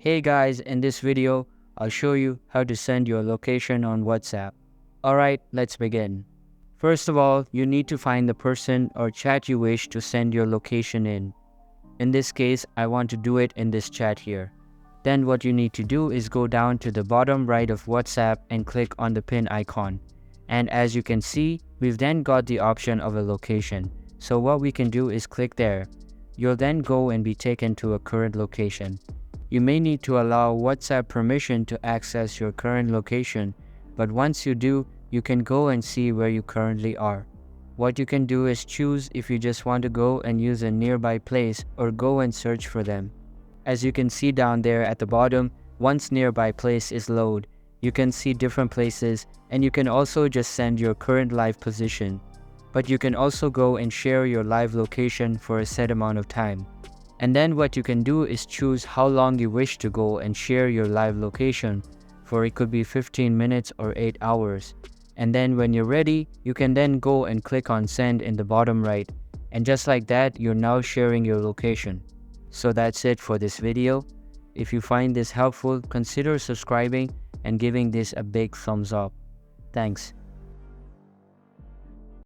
Hey guys, in this video, I'll show you how to send your location on WhatsApp. Alright, let's begin. First of all, you need to find the person or chat you wish to send your location in. In this case, I want to do it in this chat here. Then what you need to do is go down to the bottom right of WhatsApp and click on the pin icon. And as you can see, we've then got the option of a location. So what we can do is click there. You'll then go and be taken to a current location. You may need to allow WhatsApp permission to access your current location, but once you do, you can go and see where you currently are. What you can do is choose if you just want to go and use a nearby place or go and search for them. As you can see down there at the bottom, once nearby place is loaded, you can see different places and you can also just send your current live position. But you can also go and share your live location for a set amount of time. And then what you can do is choose how long you wish to go and share your live location, for it could be 15 minutes or 8 hours. And then when you're ready, you can then go and click on send in the bottom right. And just like that, you're now sharing your location. So that's it for this video. If you find this helpful, consider subscribing and giving this a big thumbs up. Thanks.